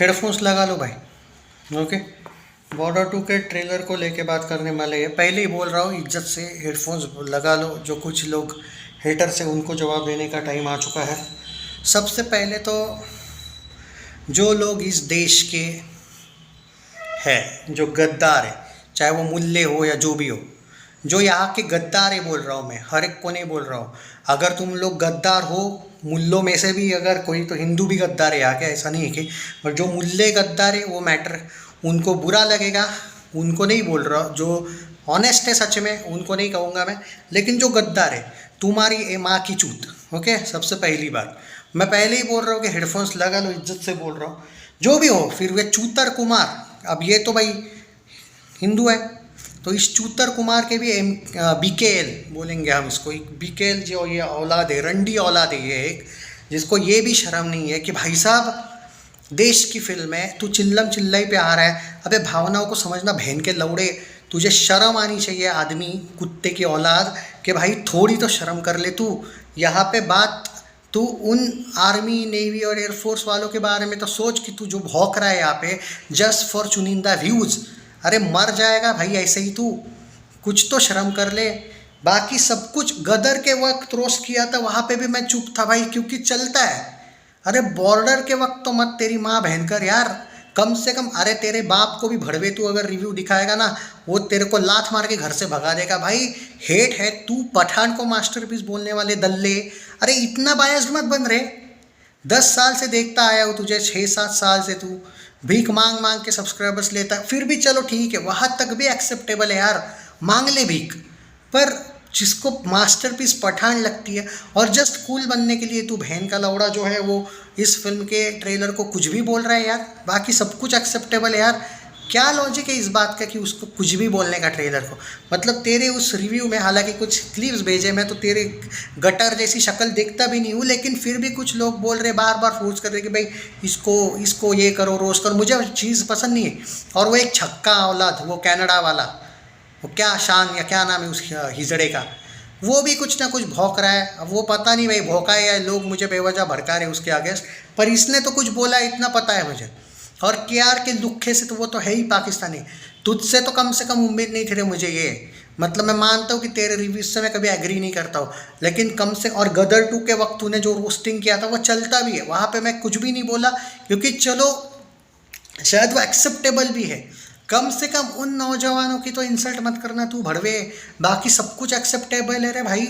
Headphones लगा लो भाई। Okay, border 2 के ट्रेलर को लेके बात करने वाले हैं। पहले ही बोल रहा हूँ, इज्जत से हेडफोन्स लगा लो। जो कुछ लोग हेटर से, उनको जवाब देने का टाइम आ चुका है। सबसे पहले तो जो लोग इस देश के हैं, जो गद्दार है, चाहे वो मुल्ले हो या जो भी हो, जो यहाँ के गद्दार है बोल रहा हूँ मैं, हर एक को नहीं बोल रहा हूँ। अगर तुम लोग गद्दार हो, मुल्लों में से भी अगर कोई, तो हिंदू भी गद्दार है यहाँ के, ऐसा नहीं है कि, पर जो मुल्ले गद्दार है वो मैटर, उनको बुरा लगेगा, उनको नहीं बोल रहा। जो ऑनेस्ट है सच में, उनको नहीं कहूँगा मैं, लेकिन जो गद्दार है, तुम्हारी ए माँ की चूत। ओके, सबसे पहली बात मैं पहले ही बोल रहा हूँ कि हेडफोन्स लगा लो, इज्जत से बोल रहा हूँ। जो भी हो, फिर वे चूतर कुमार, अब ये तो भाई हिंदू है, तो इस चूतर कुमार के भी बीकेएल बोलेंगे हम इसको। बीकेएल जो ये औलाद है, रंडी औलाद है ये एक, जिसको ये भी शर्म नहीं है कि भाई साहब देश की फिल्म है, तू चिल्लम चिल्लाई पे आ रहा है। अबे भावनाओं को समझना बहन के लौड़े, तुझे शर्म आनी चाहिए आदमी, कुत्ते की औलाद, कि भाई थोड़ी तो शर्म कर ले तू। यहाँ पे बात तू उन आर्मी, नेवी और एयरफोर्स वालों के बारे में तो सोच कि तू जो भौंक रहा है यहाँ पे जस्ट फॉर चुनिंदा व्यूज़। अरे मर जाएगा भाई ऐसे ही तू, कुछ तो शर्म कर ले। बाकी सब कुछ गदर के वक्त रोस्ट किया था, वहाँ पे भी मैं चुप था भाई, क्योंकि चलता है। अरे बॉर्डर के वक्त तो मत तेरी माँ बहन कर यार, कम से कम। अरे तेरे बाप को भी भड़वे तू अगर रिव्यू दिखाएगा ना, वो तेरे को लात मार के घर से भगा देगा भाई। हेट है, तू पठान को मास्टरपीस बोलने वाले दल्ले। अरे इतना बायस्ड मत बन रहे। 10 साल से देखता आया हूँ तुझे, 6-7 साल से तू भीख मांग मांग के सब्सक्राइबर्स लेता है, फिर भी चलो ठीक है, वहाँ तक भी एक्सेप्टेबल है यार, मांग ले भीख। पर जिसको मास्टरपीस पठान लगती है और जस्ट कूल बनने के लिए तू बहन का लौड़ा जो है वो इस फिल्म के ट्रेलर को कुछ भी बोल रहा है यार, बाकी सब कुछ एक्सेप्टेबल है यार। क्या लॉजिक है इस बात का कि उसको कुछ भी बोलने का ट्रेलर को? मतलब तेरे उस रिव्यू में हालांकि कुछ क्लिप्स भेजे, मैं तो तेरे गटर जैसी शक्ल देखता भी नहीं हूँ, लेकिन फिर भी कुछ लोग बोल रहे, बार बार फोर्स कर रहे कि भाई इसको ये करो, रोस्ट करो। मुझे चीज़ पसंद नहीं है। और वो एक छक्का औलाद, वो कनाडा वाला, वो क्या शान या क्या नाम है उस हिजड़े का, वो भी कुछ ना कुछ भौंक रहा है। अब वो पता नहीं भाई भौंका है या लोग मुझे बेवजह भड़का रहे उसके आगे, पर इसने तो कुछ बोला इतना पता है मुझे। और केआर के दुखे से तो वो तो है ही पाकिस्तानी, तुझसे तो कम से कम उम्मीद नहीं थी रे मुझे ये। मतलब मैं मानता हूँ कि तेरे रिव्यूज से मैं कभी एग्री नहीं करता हूँ, लेकिन कम से, और गदर 2 के वक्त तूने जो रोस्टिंग किया था वो चलता भी है, वहाँ पे मैं कुछ भी नहीं बोला, क्योंकि चलो शायद वो एक्सेप्टेबल भी है। कम से कम उन नौजवानों की तो इंसल्ट मत करना तू भड़वे, बाकी सब कुछ एक्सेप्टेबल है रे भाई।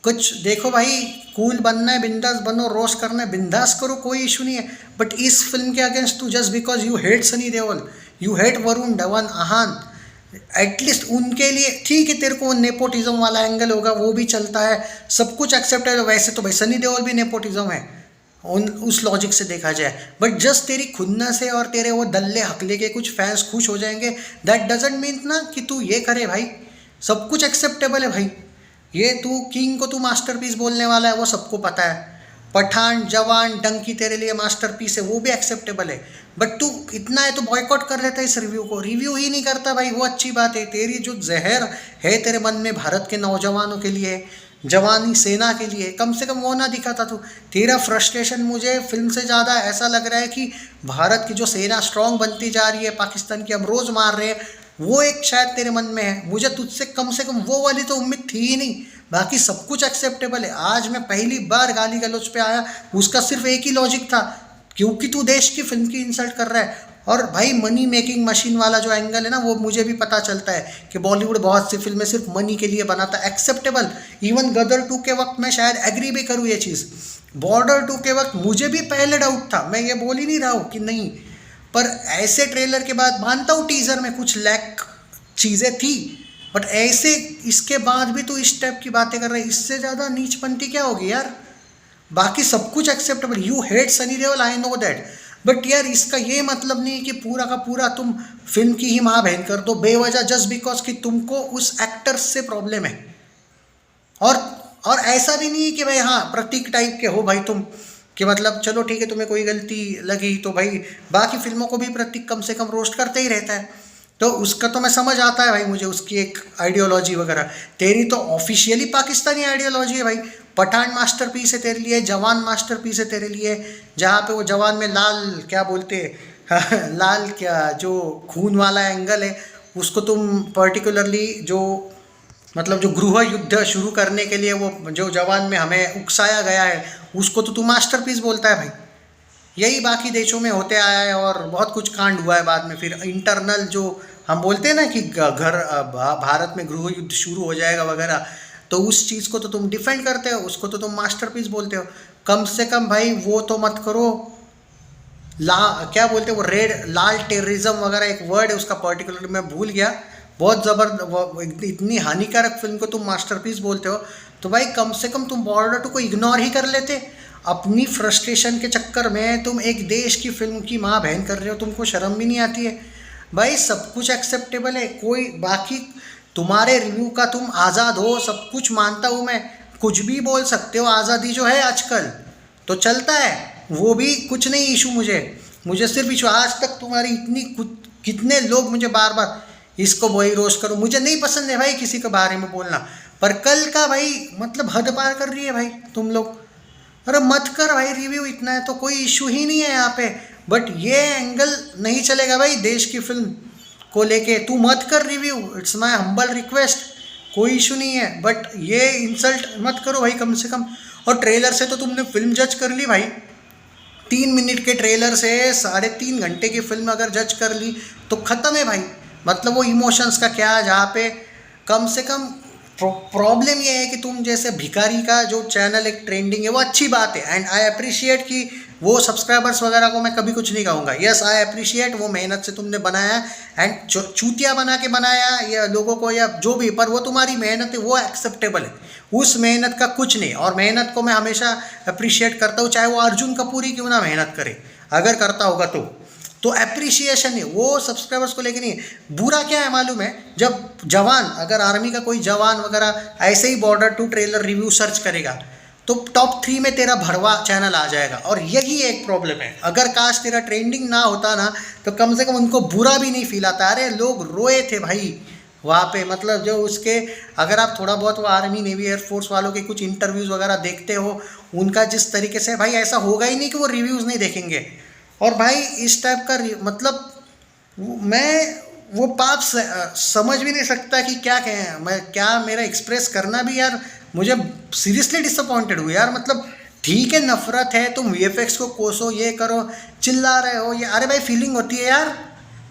कुछ देखो भाई, कूल बनना है बिंदास बनो, रोस्ट करना है बिंदास करो, कोई इशू नहीं है। बट इस फिल्म के अगेंस्ट तू just because you hate Sunny Deol, you hate Varun Dhawan, Ahaan, at least उनके लिए ठीक है, तेरे को नेपोटिज्म वाला एंगल होगा वो भी चलता है, सब कुछ एक्सेप्टेबल। वैसे तो भाई सनी देओल भी नेपोटिज्म है उस लॉजिक से देखा जाए, बट जस्ट तेरी खुन्नस है और तेरे वो दल्ले हकले के कुछ फैंस खुश हो जाएंगे, दैट डजंट मीन ना कि तू ये करे भाई। सब कुछ एक्सेप्टेबल है भाई। ये तू किंग को तू मास्टरपीस बोलने वाला है, वो सबको पता है। पठान, जवान, डंकी तेरे लिए मास्टरपीस है, वो भी एक्सेप्टेबल है। बट तू इतना है तो बॉयकॉट कर लेता है इस रिव्यू को, रिव्यू ही नहीं करता भाई, वो अच्छी बात है। तेरी जो जहर है तेरे मन में भारत के नौजवानों के लिए, जवानी सेना के लिए, कम से कम वो ना दिखाता तू। तेरा फ्रस्ट्रेशन मुझे फिल्म से ज़्यादा ऐसा लग रहा है कि भारत की जो सेना स्ट्रांग बनती जा रही है, पाकिस्तान की हम रोज़ मार रहे हैं, वो एक शायद तेरे मन में है। मुझे तुझसे कम से कम वो वाली तो उम्मीद थी ही नहीं, बाकी सब कुछ एक्सेप्टेबल है। आज मैं पहली बार गाली गलौज पे आया, उसका सिर्फ एक ही लॉजिक था, क्योंकि तू देश की फिल्म की इंसल्ट कर रहा है। और भाई मनी मेकिंग मशीन वाला जो एंगल है ना, वो मुझे भी पता चलता है कि बॉलीवुड बहुत सी फिल्में सिर्फ मनी के लिए बनाता है, एक्सेप्टेबल। इवन गदर 2 के वक्त मैं शायद एग्री भी करूँ ये चीज़। बॉर्डर 2 के वक्त मुझे भी पहले डाउट था, मैं ये बोल ही नहीं रहा हूँ कि नहीं, पर ऐसे ट्रेलर के बाद मानता हूँ टीज़र में कुछ लैक चीज़ें थी, बट ऐसे इसके बाद भी तो इस टाइप की बातें कर रहे हैं, इससे ज़्यादा नीचपंथी क्या होगी यार। बाकी सब कुछ acceptable, you hate Sunny Deol, I know that, but यार इसका ये मतलब नहीं कि पूरा का पूरा तुम फिल्म की ही माँ बहन कर दो बेवजह, जस्ट बिकॉज कि तुमको उस एक्टर से प्रॉब्लम है। और ऐसा भी नहीं कि भाई हाँ प्रतीक टाइप के हो भाई तुम, कि मतलब चलो ठीक है तुम्हें कोई गलती लगी तो भाई बाकी फिल्मों को भी प्रतीक कम से कम रोस्ट करते ही रहता है, तो उसका तो मैं समझ आता है भाई मुझे, उसकी एक आइडियोलॉजी वगैरह। तेरी तो ऑफिशियली पाकिस्तानी आइडियोलॉजी है भाई, पठान मास्टरपीस है तेरे लिए, जवान मास्टरपीस है तेरे लिए, जहाँ पे वो जवान में लाल क्या बोलते लाल क्या जो खून वाला एंगल है उसको तुम पर्टिकुलरली जो मतलब जो गृह युद्ध शुरू करने के लिए वो जो जवान में हमें उकसाया गया है उसको तो तू मास्टरपीस बोलता है भाई। यही बाकी देशों में होते आया है और बहुत कुछ कांड हुआ है बाद में। फिर इंटरनल जो हम बोलते हैं ना कि भारत में गृह युद्ध शुरू हो जाएगा वगैरह, तो उस चीज़ को तो तुम डिफेंड करते हो, उसको तो तुम मास्टरपीस बोलते हो। कम से कम भाई वो तो मत करो। ला क्या बोलते हैं वो रेड लाल टेररिज्म वगैरह एक वर्ड है उसका पर्टिकुलर मैं भूल गया, बहुत इतनी हानिकारक फिल्म को तुम मास्टरपीस बोलते हो। तो भाई कम से कम तुम बॉर्डर को इग्नोर ही कर लेते। अपनी फ्रस्ट्रेशन के चक्कर में तुम एक देश की फिल्म की माँ बहन कर रहे हो, तुमको शर्म भी नहीं आती है भाई। सब कुछ एक्सेप्टेबल है, कोई बाकी तुम्हारे रिव्यू का तुम आज़ाद हो, सब कुछ मानता हूँ मैं, कुछ भी बोल सकते हो, आज़ादी जो है आजकल तो चलता है, वो भी कुछ नहीं इशू। मुझे सिर्फ इशू आज तक तुम्हारी इतनी कितने लोग मुझे बार बार इसको वही रोस्ट करो, मुझे नहीं पसंद है भाई किसी के बारे में बोलना, पर कल का भाई मतलब हद पार कर रही है भाई तुम लोग। अरे मत कर भाई रिव्यू, इतना है तो कोई इशू ही नहीं है यहाँ पे। बट ये एंगल नहीं चलेगा भाई देश की फिल्म को लेके, तू मत कर review, it's my humble request, कोई इशू नहीं है। बट ये इंसल्ट मत करो भाई कम से कम। और ट्रेलर से तो तुमने फिल्म जज कर ली भाई, 3 मिनट के ट्रेलर से 3.5 घंटे की फिल्म अगर जज कर ली तो ख़त्म है भाई। मतलब वो इमोशंस का क्या, जहाँ पे कम से कम प्रॉब्लम ये है कि तुम जैसे भिखारी का जो चैनल एक ट्रेंडिंग है वो अच्छी बात है, एंड आई अप्रिशिएट कि वो सब्सक्राइबर्स वगैरह को मैं कभी कुछ नहीं कहूँगा, यस आई अप्रिशिएट, वो मेहनत से तुमने बनाया एंड चूतिया बना के बनाया या लोगों को या जो भी, पर वो तुम्हारी मेहनत है वो एक्सेप्टेबल है, उस मेहनत का कुछ नहीं। और मेहनत को मैं हमेशा अप्रिशिएट करता हूँ, चाहे वो अर्जुन कपूर ही क्यों ना मेहनत करे, अगर करता होगा तो अप्रिशिएशन है वो सब्सक्राइबर्स को लेके नहीं है। बुरा क्या है मालूम है, जब जवान अगर आर्मी का कोई जवान वगैरह ऐसे ही border two trailer review search करेगा तो टॉप 3 में तेरा भरवा चैनल आ जाएगा, और यही एक प्रॉब्लम है। अगर काश तेरा ट्रेंडिंग ना होता ना तो कम से कम उनको बुरा भी नहीं फील आता। अरे लोग रोए थे भाई वहाँ पे, मतलब जो उसके अगर आप थोड़ा बहुत वो आर्मी नेवी एयरफोर्स वालों के कुछ इंटरव्यूज़ वगैरह देखते हो, उनका जिस तरीके से भाई ऐसा होगा ही नहीं कि वो रिव्यूज़ नहीं देखेंगे। और भाई इस टाइप का मतलब मैं वो पाप समझ भी नहीं सकता कि क्या कहें मैं, क्या मेरा एक्सप्रेस करना भी यार, मुझे सीरियसली डिसअपॉइंटेड हुई यार। मतलब ठीक है नफ़रत है, तुम वीएफएक्स को कोसो, ये करो, चिल्ला रहे हो, ये अरे भाई फीलिंग होती है यार।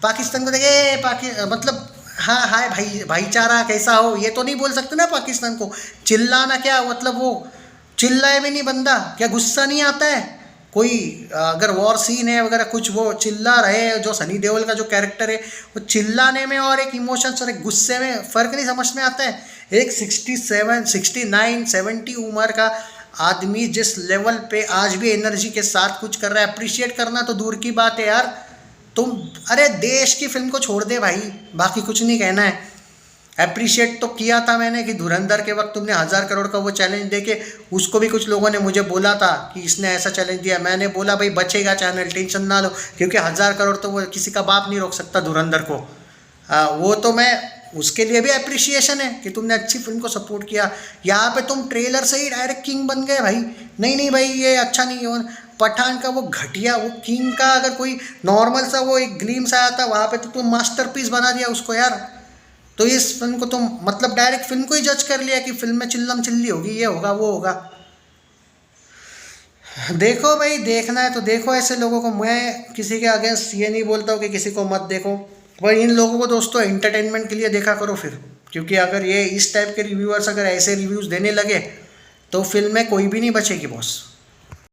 पाकिस्तान को देखे मतलब हाँ हाय भाई भाईचारा कैसा हो, ये तो नहीं बोल सकते ना पाकिस्तान को। चिल्लाना क्या मतलब, वो चिल्लाए भी नहीं बंदा, क्या गुस्सा नहीं आता है कोई अगर वॉर सीन है वगैरह कुछ, वो चिल्ला रहे, जो सनी देओल का जो कैरेक्टर है वो चिल्लाने में और एक इमोशंस और एक गुस्से में फ़र्क नहीं समझ में आता है। एक 67 69 70 उम्र का आदमी जिस लेवल पे आज भी एनर्जी के साथ कुछ कर रहा है, अप्रिशिएट करना तो दूर की बात है यार। तुम अरे देश की फिल्म को छोड़ दे भाई, बाकी कुछ नहीं कहना है। अप्रिशिएट तो किया था मैंने कि धुरंधर के वक्त तुमने 1000 करोड़ का वो चैलेंज देके, उसको भी कुछ लोगों ने मुझे बोला था कि इसने ऐसा चैलेंज दिया, मैंने बोला भाई बचेगा चैनल, टेंशन ना लो, क्योंकि 1000 करोड़ तो वो किसी का बाप नहीं रोक सकता धुरंधर को। वो तो मैं उसके लिए भी अप्रिशिएशन है कि तुमने अच्छी फिल्म को सपोर्ट किया। यहाँ पे तुम ट्रेलर से ही डायरेक्ट किंग बन गए भाई, नहीं भाई ये अच्छा नहीं है। पठान का वो घटिया, वो किंग का अगर कोई नॉर्मल सा वो एक ग्लीम्स आया था वहाँ पे तो तुम मास्टरपीस बना दिया उसको यार। तो इस फिल्म को तुम मतलब डायरेक्ट फिल्म को ही जज कर लिया कि फिल्म में चिल्लम चिल्ली होगी, ये होगा वो होगा। देखो भाई देखना है तो देखो ऐसे लोगों को, मैं किसी के अगेंस्ट ये नहीं बोलता हूँ कि किसी को मत देखो, पर इन लोगों को दोस्तों एंटरटेनमेंट के लिए देखा करो फिर, क्योंकि अगर ये इस टाइप के रिव्यूअर्स अगर ऐसे रिव्यूज़ देने लगे तो फिल्म में कोई भी नहीं बचेगी बॉस।